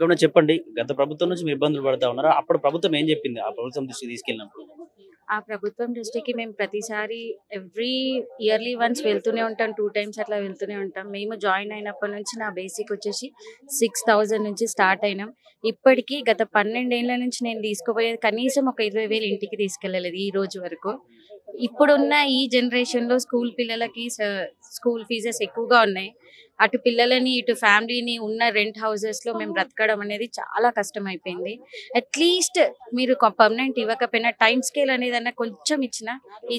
ఏమన్నా చెప్పండి. గత ప్రభుత్వం నుంచి మీరు ఇబ్బందులు పడతా ఉన్నారా? అప్పుడు ప్రభుత్వం ఏం చెప్పింది? ఆ ప్రభుత్వం దృష్టికి తీసుకెళ్ళినప్పుడు? ఆ ప్రభుత్వం దృష్టికి మేము ప్రతిసారి ఎవ్రీ ఇయర్లీ వన్స్ వెళ్తూనే ఉంటాం. 2 టైమ్స్ అట్లా వెళ్తూనే ఉంటాం. మేము జాయిన్ అయినప్పటి నుంచి నా బేసిక్ వచ్చేసి 6000 నుంచి స్టార్ట్ అయినాం. ఇప్పటికీ గత 12 ఏళ్ల నుంచి నేను తీసుకుపోయేది కనీసం ఒక 20,000 ఇంటికి తీసుకెళ్ళలేదు ఈ రోజు వరకు. ఇప్పుడున్న ఈ జనరేషన్లో స్కూల్ పిల్లలకి స్కూల్ ఫీజెస్ ఎక్కువగా ఉన్నాయి. అటు పిల్లలని ఇటు ఫ్యామిలీని ఉన్న రెంట్ హౌసెస్లో మేము బ్రతకడం అనేది చాలా కష్టం అయిపోయింది. అట్లీస్ట్ మీరు పర్మనెంట్ ఇవ్వకపోయినా టైం స్కేల్ అనేది అన్న కొంచెం ఇచ్చిన ఈ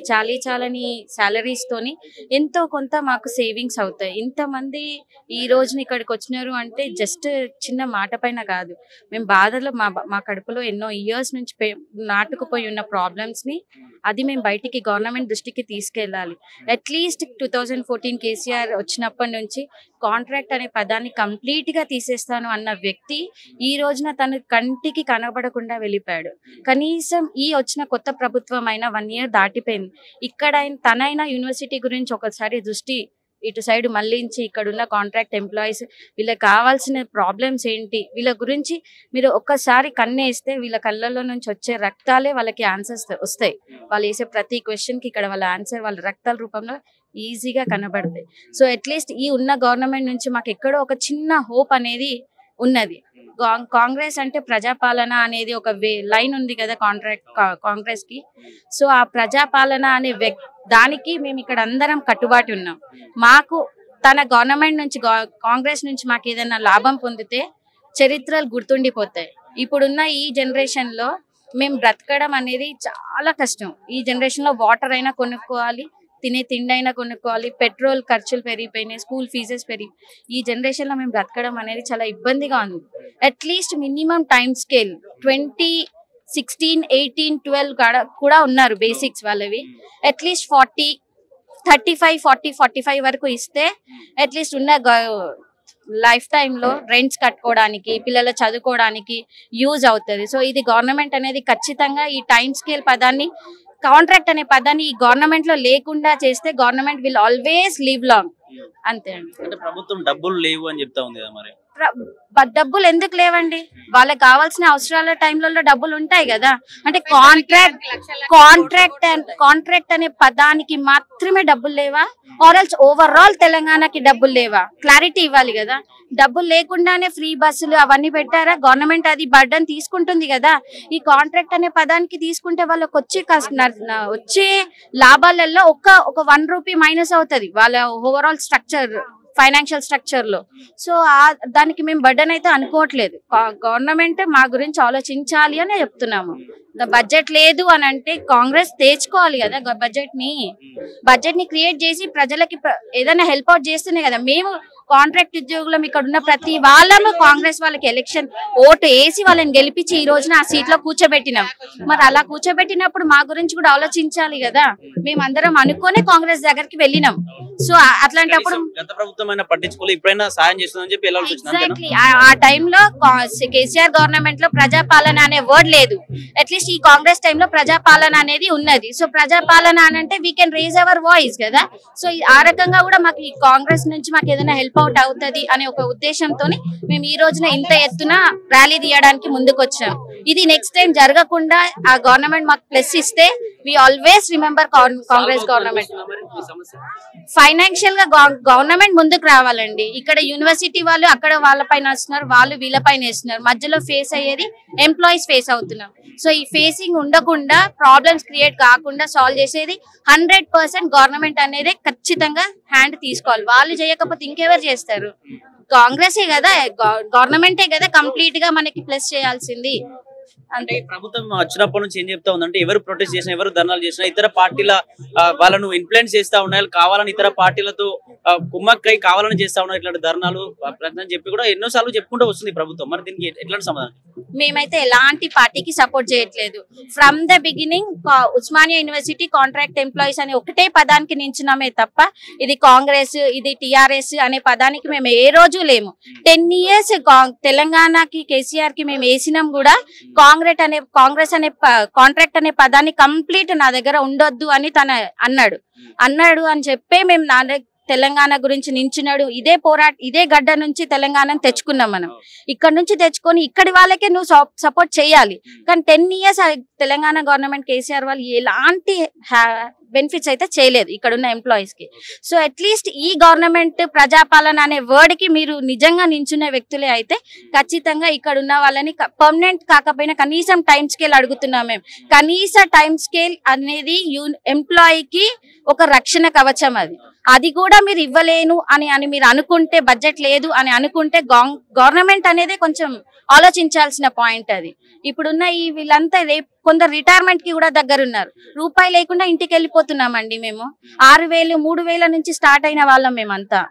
చాలని శాలరీస్తోని ఎంతో కొంత మాకు సేవింగ్స్ అవుతాయి. ఇంతమంది ఈ రోజున ఇక్కడికి వచ్చినారు అంటే జస్ట్ చిన్న మాట పైన కాదు. మేము బాధలో మా కడుపులో ఎన్నో ఇయర్స్ నుంచి నాటుకుపోయి ఉన్న ప్రాబ్లమ్స్ని అది మేము బయటికి గవర్నమెంట్ దృష్టికి తీసుకెళ్ళాలి. అట్లీస్ట్ 2014 కేసీఆర్ వచ్చినప్పటి నుంచి కాంట్రాక్ట్ అనే పదాన్ని కంప్లీట్గా తీసేస్తాను అన్న వ్యక్తి ఈ రోజున తను కంటికి కనబడకుండా వెళ్ళిపోయాడు. కనీసం ఈ వచ్చిన కొత్త ప్రభుత్వం అయినా 1 year దాటిపోయింది. ఇక్కడ తనైనా యూనివర్సిటీ గురించి ఒకసారి దృష్టి ఇటు సైడ్ మళ్ళించి ఇక్కడున్న కాంట్రాక్ట్ ఎంప్లాయీస్ వీళ్ళకి కావాల్సిన ప్రాబ్లమ్స్ ఏంటి వీళ్ళ గురించి మీరు ఒక్కసారి కన్నేస్తే వీళ్ళ కళ్ళల్లో నుంచి వచ్చే రక్తాలే వాళ్ళకి ఆన్సర్స్ వస్తాయి. వాళ్ళు వేసే ప్రతి క్వశ్చన్కి ఇక్కడ వాళ్ళ ఆన్సర్ వాళ్ళ రక్తాల రూపంలో ఈజీగా కనబడతాయి. సో అట్లీస్ట్ ఈ ఉన్న గవర్నమెంట్ నుంచి మాకు ఎక్కడో ఒక చిన్న హోప్ అనేది ఉన్నది. కాంగ్రెస్ అంటే ప్రజాపాలన అనేది ఒక లైన్ ఉంది కదా కాంగ్రెస్ కి. సో ఆ ప్రజాపాలన అనే దానికి మేము ఇక్కడ అందరం కట్టుబాటు ఉన్నాం. మాకు తన గవర్నమెంట్ నుంచి కాంగ్రెస్ నుంచి మాకు ఏదైనా లాభం పొందితే చరిత్రలు గుర్తుండిపోతాయి. ఇప్పుడున్న ఈ జనరేషన్ లో మేము బ్రతకడం అనేది చాలా కష్టం. ఈ జనరేషన్ లో వాటర్ అయినా కొనుక్కోవాలి, తినే తిండి అయినా కొనుక్కోవాలి, పెట్రోల్ ఖర్చులు పెరిగిపోయినాయి, స్కూల్ ఫీజెస్ ఈ జనరేషన్ లో మేము బ్రతకడం అనేది చాలా ఇబ్బందిగా ఉంది. అట్లీస్ట్ మినిమం టైం స్కేల్ 2016, 18, 12 కూడా ఉన్నారు బేసిక్స్ వాళ్ళవి. అట్లీస్ట్ 40, 35, 40, 45 వరకు ఇస్తే అట్లీస్ట్ ఉన్న లైఫ్ టైంలో రెంట్స్ కట్టుకోవడానికి పిల్లలు చదువుకోవడానికి యూజ్ అవుతుంది. సో ఇది గవర్నమెంట్ అనేది ఖచ్చితంగా ఈ టైం స్కేల్ పదాన్ని కాంట్రాక్ట్ అనే పదాన్ని ఈ గవర్నమెంట్ లో లేకుండా చేస్తే government will always live long. అంతే అండి. అంటే ప్రభుత్వం డబ్బులు లేవు అని చెప్తా ఉంది కదా, మరి డబ్బులు ఎందుకు లేవండి? వాళ్ళకి కావాల్సిన అవసరాల టైంలలో డబ్బులు ఉంటాయి కదా. అంటే కాంట్రాక్ట్ అనే పదానికి మాత్రమే డబ్బులు లేవా, ఆర్ఎల్స్ ఓవరాల్ తెలంగాణకి డబ్బులు లేవా? క్లారిటీ ఇవ్వాలి కదా. డబ్బులు లేకుండానే ఫ్రీ బస్సులు అవన్నీ పెట్టారా? గవర్నమెంట్ అది బర్డన్ తీసుకుంటుంది కదా. ఈ కాంట్రాక్ట్ అనే పదానికి తీసుకుంటే వాళ్ళకి వచ్చే లాభాలలో ఒక 1 రూపీ మైనస్ అవుతుంది వాళ్ళ ఓవరాల్ స్ట్రక్చర్, ఫైనాన్షియల్ స్ట్రక్చర్ లో. సో దానికి మేము బర్డన్ అయితే అనుకోవట్లేదు. గవర్నమెంట్ మా గురించి ఆలోచించాలి అని చెప్తున్నాము. బడ్జెట్ లేదు అని అంటే కాంగ్రెస్ తెచ్చుకోవాలి కదా బడ్జెట్ ని క్రియేట్ చేసి ప్రజలకి ఏదైనా హెల్ప్ అవుట్ చేస్తేనే కదా. మేము కాంట్రాక్ట్ ఉద్యోగులం ఇక్కడ ఉన్న ప్రతి వాళ్ళము కాంగ్రెస్ వాళ్ళకి ఎలక్షన్ ఓటు వేసి వాళ్ళని గెలిపించి ఈ రోజున ఆ సీట్ లో కూర్చోబెట్టినాం. మరి అలా కూర్చోబెట్టినప్పుడు మా గురించి కూడా ఆలోచించాలి కదా. మేమందరం అనుకునే కాంగ్రెస్ దగ్గరికి వెళ్ళినాం. సో అట్లాంటప్పుడు గత ప్రభుత్వం పట్టించుకోవాలి, ఇప్పుడైనా సాయం చేస్తుందని చెప్పి ఎగ్జాక్ట్లీ ఆ టైంలో కేసీఆర్ గవర్నమెంట్ లో ప్రజాపాలన అనే వర్డ్ లేదు. అట్లీస్ట్ ఈ కాంగ్రెస్ టైంలో ప్రజాపాలన అనేది ఉన్నది. సో ప్రజాపాలన అని అంటే we can raise our voice కదా. సో ఆ రకంగా కూడా మాకు ఈ కాంగ్రెస్ నుంచి మాకు ఏదైనా హెల్ప్ అవుట్ అవుతుంది అనే ఒక ఉద్దేశంతో మేము ఈ రోజున ఇంత ఎత్తున ర్యాలీ తీయడానికి ముందుకు వచ్చాం. ఇది నెక్స్ట్ టైం జరగకుండా ఆ గవర్నమెంట్ మాకు ప్లస్ ఇస్తే we always remember Congress government. Financial గా గవర్నమెంట్ ముందుకు రావాలండి. ఇక్కడ యూనివర్సిటీ వాళ్ళు అక్కడ వాళ్ళ పైన వస్తున్నారు, వాళ్ళు వీళ్ళ పైన వేస్తున్నారు. మధ్యలో ఫేస్ అయ్యేది ఎంప్లాయీస్ ఫేస్ అవుతున్నాం. సో ఈ ఫేసింగ్ ఉండకుండా, ప్రాబ్లమ్స్ క్రియేట్ కాకుండా సాల్వ్ చేసేది 100% గవర్నమెంట్ అనేది ఖచ్చితంగా హ్యాండ్ తీసుకోవాలి. వాళ్ళు చేయకపోతే ఇంకెవరు చేస్తారు? కాంగ్రెసే కదా, గవర్నమెంటే కదా కంప్లీట్ గా మనకి ప్లస్ చేయాల్సింది. అంటే ప్రభుత్వం వచ్చినప్పటి నుంచి ఏం చెప్తా ఉందంటే ఎవరు ప్రొటెస్ట్ చేసినా, ఎవరు ధర్నాలు చేసినా ఇతర పార్టీల వాళ్ళను ఇన్ఫ్లుయెన్స్ చేస్తా ఉన్నాయి, కావాలని ఇతర పార్టీలతో కుమ్మక్కై కావాలని చేస్తా ఉన్నారు ఇట్లాంటి ధర్నాలు ప్రయత్నం చెప్పి కూడా ఎన్నోసార్లు చెప్పుకుంటూ వస్తుంది ప్రభుత్వం. మరి దీనికి ఎట్లాంటి సమాధానం? మేమైతే ఎలాంటి పార్టీకి సపోర్ట్ చేయట్లేదు. From the beginning Osmania university contract employees అనే ఒకటే పదానికి నించున్నామే తప్ప ఇది కాంగ్రెస్, ఇది టిఆర్ఎస్ అనే పదానికి మేము ఏ రోజు లేము. 10 years తెలంగాణకి కేసీఆర్ కి మేము వేసినాం కూడా కాంగ్రెస్ అనే కాంట్రాక్ట్ అనే పదాన్ని కంప్లీట్ నా దగ్గర ఉండొద్దు అని తన అన్నాడు అని చెప్పే మేము తెలంగాణ గురించి నించున్నాడు, ఇదే గడ్డ నుంచి తెలంగాణను తెచ్చుకున్నాం మనం. ఇక్కడ నుంచి తెచ్చుకొని ఇక్కడి వాళ్ళకే నువ్వు సపోర్ట్ చేయాలి. కానీ 10 years తెలంగాణ గవర్నమెంట్ కేసీఆర్ వాళ్ళు ఎలాంటి బెనిఫిట్స్ అయితే చేయలేదు ఇక్కడ ఉన్న ఎంప్లాయీస్ కి. సో అట్లీస్ట్ ఈ గవర్నమెంట్ ప్రజాపాలన అనే వర్డ్ కి మీరు నిజంగా నించునే వ్యక్తులే అయితే ఖచ్చితంగా ఇక్కడ ఉన్న వాళ్ళని పర్మనెంట్ కాకపోయినా కనీసం టైం స్కేల్ అడుగుతున్నాం మేము. కనీస టైం స్కేల్ అనేది ఎంప్లాయీకి ఒక రక్షణ కవచం. అది కూడా మీరు ఇవ్వలేను అని మీరు అనుకుంటే, బడ్జెట్ లేదు అని అనుకుంటే గవర్నమెంట్ అనేది కొంచెం ఆలోచించాల్సిన పాయింట్ అది. ఇప్పుడున్న వీళ్ళంతా కొందరు రిటైర్మెంట్ కి కూడా దగ్గరున్నారు. రూపాయి లేకుండా ఇంటికి వెళ్ళిపోతున్నామండి మేము. 6,000 3,000 నుంచి స్టార్ట్ అయిన వాళ్ళం మేమంతా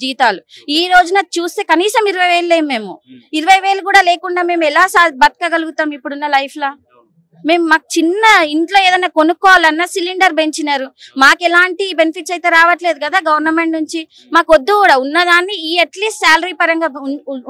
జీతాలు. ఈ రోజున చూస్తే కనీసం 20,000 లేము మేము. 20,000 కూడా లేకుండా మేము ఎలా బతకగలుగుతాం ఇప్పుడున్న లైఫ్ లా? మాకు చిన్న ఇంట్లో ఏదైనా కొనుక్కోవాలన్నా సిలిండర్ పెంచినారు. మాకు ఎలాంటి బెనిఫిట్స్ అయితే రావట్లేదు కదా గవర్నమెంట్ నుంచి. మాకు వద్దు కూడా, ఉన్నదాన్ని ఈ అట్లీస్ట్ శాలరీ పరంగా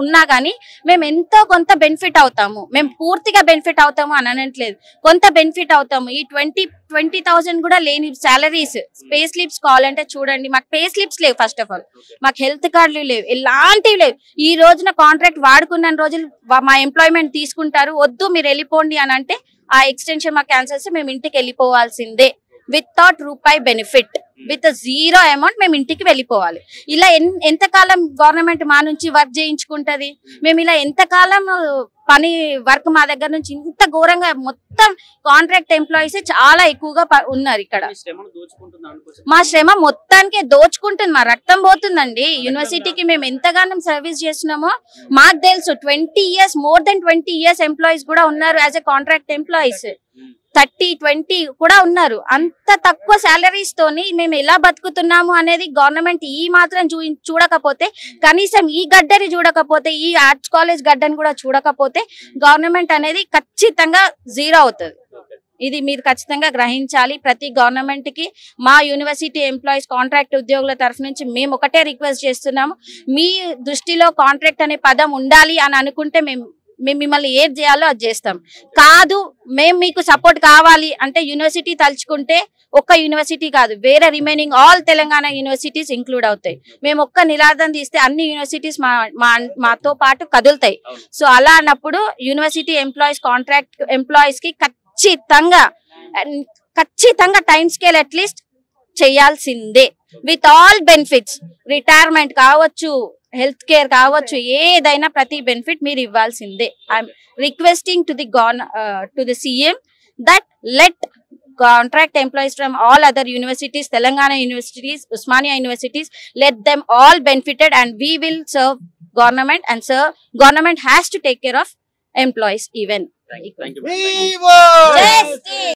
ఉన్నా కానీ మేము ఎంతో కొంత బెనిఫిట్ అవుతాము. మేము పూర్తిగా బెనిఫిట్ అవుతాము అని అనట్లేదు, కొంత బెనిఫిట్ అవుతాము. ఈ 20,000 కూడా లేని శాలరీస్, పే స్లిప్స్ కావాలంటే చూడండి, మాకు పే స్లిప్స్ లేవు. ఫస్ట్ ఆఫ్ ఆల్ మాకు హెల్త్ కార్డులు లేవు, ఎలాంటివి లేవు. ఈ రోజున కాంట్రాక్ట్ వాడుకున్న రోజులు మా ఎంప్లాయ్మెంట్ తీసుకుంటారు, వద్దు మీరు వెళ్ళిపోండి అని అంటే ఆ ఎక్స్టెన్షన్ మాకు క్యాన్సిల్ చేస్తే మేము ఇంటికి వెళ్ళిపోవాల్సిందే. వితౌట్ రూపాయి బెనిఫిట్, విత్ 0 అమౌంట్ మేము ఇంటికి వెళ్ళిపోవాలి. ఇలా ఎంతకాలం గవర్నమెంట్ మా నుంచి వర్క్ చేయించుకుంటది? మేము ఇలా ఎంతకాలం వర్క్ మా దగ్గర నుంచి ఇంత ఘోరంగా మొత్తం కాంట్రాక్ట్ ఎంప్లాయీస్ చాలా ఎక్కువగా ఉన్నారు ఇక్కడ. మా శ్రమ మొత్తానికి దోచుకుంటుంది, మా రక్తం పోతుందండి. యూనివర్సిటీకి మేము ఎంతగానో సర్వీస్ చేస్తున్నామో మాకు తెలుసు. 20 years, more than 20 years employees కూడా ఉన్నారు యాజ్ ఎ కాంట్రాక్ట్ ఎంప్లాయీస్. 30-20 కూడా ఉన్నారు. అంత తక్కువ శాలరీస్ తోని మేము ఎలా బతుకుతున్నాము అనేది గవర్నమెంట్ ఈ మాత్రం చూడకపోతే, కనీసం ఈ గడ్డని చూడకపోతే, ఈ ఆర్ట్స్ కాలేజ్ గడ్డని కూడా చూడకపోతే గవర్నమెంట్ అనేది ఖచ్చితంగా 0 అవుతుంది. ఇది మీరు ఖచ్చితంగా గ్రహించాలి. ప్రతి గవర్నమెంట్ కి మా యూనివర్సిటీ ఎంప్లాయీస్ కాంట్రాక్ట్ ఉద్యోగుల తరఫు నుంచి మేము ఒకటే రిక్వెస్ట్ చేస్తున్నాము, మీ దృష్టిలో కాంట్రాక్ట్ అనే పదం ఉండాలి అని అనుకుంటే మేము మిమ్మల్ని ఏది చేయాలో అది చేస్తాం. కాదు మేము మీకు సపోర్ట్ కావాలి అంటే యూనివర్సిటీ తలుచుకుంటే ఒక్క యూనివర్సిటీ కాదు, వేరే remaining all Telangana universities include అవుతాయి. మేము ఒక్క నినాదం తీస్తే అన్ని యూనివర్సిటీస్ మాతో పాటు కదులుతాయి. సో అలా అన్నప్పుడు యూనివర్సిటీ ఎంప్లాయీస్, కాంట్రాక్ట్ ఎంప్లాయీస్ కి ఖచ్చితంగా టైం స్కేల్ అట్లీస్ట్ చేయాల్సిందే. విత్ ఆల్ బెనిఫిట్స్, రిటైర్మెంట్ కావచ్చు, హెల్త్ కేర్ కావచ్చు, ఏదైనా ప్రతి బెనిఫిట్ మీరు ఇవ్వాల్సిందే. I'm requesting to the CM that let contract employees from all other universities, Telangana universities, Usmania universities, let them all benefited, and we will serve government, and government has to take care of employees even. Thank you.